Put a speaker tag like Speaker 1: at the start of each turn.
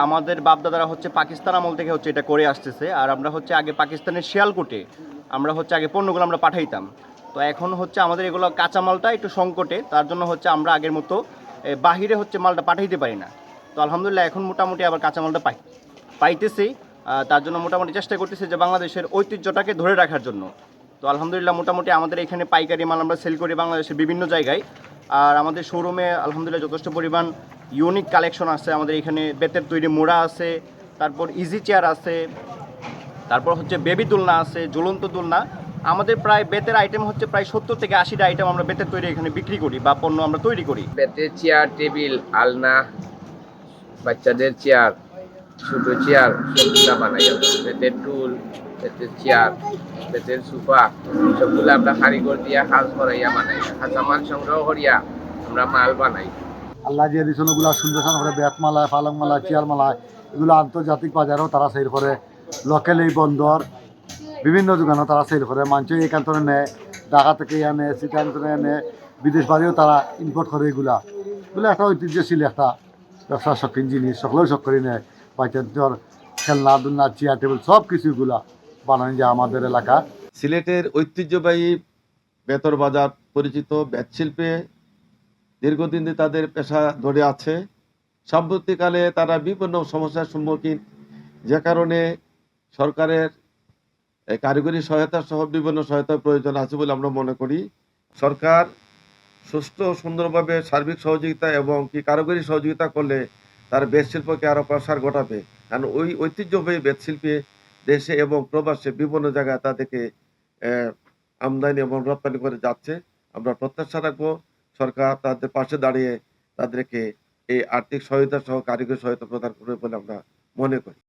Speaker 1: আমাদের বাপদাদারা হচ্ছে পাকিস্তান আমল থেকে হচ্ছে এটা করে আসতেছে। আর আমরা হচ্ছে আগে পাকিস্তানের শিয়ালকোটে আমরা হচ্ছে আগে পণ্যগুলো আমরা পাঠাইতাম। তো এখন হচ্ছে আমাদের এগুলো কাঁচামালটা একটু সংকটে, তার জন্য হচ্ছে আমরা আগের মতো বাহিরে হচ্ছে মালটা পাঠাইতে পারি না। তো আলহামদুলিল্লাহ এখন মোটামুটি আবার কাঁচামালটা পাইতেছি। তার জন্য মোটামুটি চেষ্টা করতেছি যে বাংলাদেশের ঐতিহ্যটাকে ধরে রাখার জন্য। তো আলহামদুলিল্লাহ মোটামুটি আমাদের এখানে পাইকারি মাল আমরা সেল করি বাংলাদেশের বিভিন্ন জায়গায়। আর আমাদের শোরুমে আলহামদুলিল্লাহ যথেষ্ট পরিমাণ ইউনিক কালেকশন আছে। আমাদের এখানে বেতের তৈরি মোড়া আছে, তারপর ইজি চেয়ার আছে, তারপর হচ্ছে বেবি দোলনা আছে, ঝুলন্ত দোলনা। আমাদের প্রায় বেতের আইটেম হচ্ছে প্রায় 70 থেকে 80টা আইটেম আমরা বেতের তৈরি এখানে বিক্রি করি বা পণ্য আমরা তৈরি করি।
Speaker 2: বেতের চেয়ার, টেবিল, আলনা, বাচ্চাদের চেয়ার, ছোট চেয়ার সবগুলা বানাই আমরা। বেতের টুল, বেতের চেয়ার, বেতের সোফা সবগুলো আমরা কারিগর দিয়া কাজ করাইয়া বানাই। কাঁচামাল সংগ্রহ করিয়া আমরা মাল বানাই।
Speaker 3: আল্লাহ যে দিয়েছেন ওগুলো সুন্দর সুন্দর বেতমালা, পালংমালা, চেয়ারমালা এগুলো আন্তর্জাতিক বাজারেও তারা সেল করে। লোকাল এই বন্দর বিভিন্ন দোকানও তারা সেল করে। মানুষ এখান থেকে নেয়, ঢাকা থেকে আনে, চিটাং থেকে এনে, বিদেশ বাড়িও তারা ইম্পোর্ট করে। এগুলো একটা ঐতিহ্যশীল একটা ব্যবসার শৌখিন জিনিস, সকলেও শখ করে নেয়। বাচ্চাদের খেলনা দুলনা, চেয়ার টেবিল সব কিছুগুলা বানানো যায় আমাদের এলাকা।
Speaker 4: সিলেটের ঐতিহ্যবাহী বেতর বাজার পরিচিত বেত শিল্পে দীর্ঘদিন ধরে তাদের পেশা ধরে আছে। সাম্প্রতিককালে তারা বিভিন্ন সমস্যার সম্মুখীন, যে কারণে সরকারের কারিগরি সহায়তা সহ বিভিন্ন সহায়তার প্রয়োজন আছে বলে আমরা মনে করি। সরকার সুষ্ঠু সুন্দরভাবে সার্বিক সহযোগিতা এবং কারিগরি সহযোগিতা করলে তার বেত শিল্পকে আরো প্রসার ঘটাবে। কারণ ওই ঐতিহ্যবাহী বেত শিল্পে দেশে এবং প্রবাসে বিভিন্ন জায়গায় তাদেরকে আমদানি এবং রপ্তানি করে যাচ্ছে। আমরা প্রত্যাশা রাখবো সরকার তাদের পাশে দাঁড়িয়ে তাদেরকে এই আর্থিক সহায়তা সহ কারিগরি সহায়তা প্রদান করবে বলে আমরা মনে করি।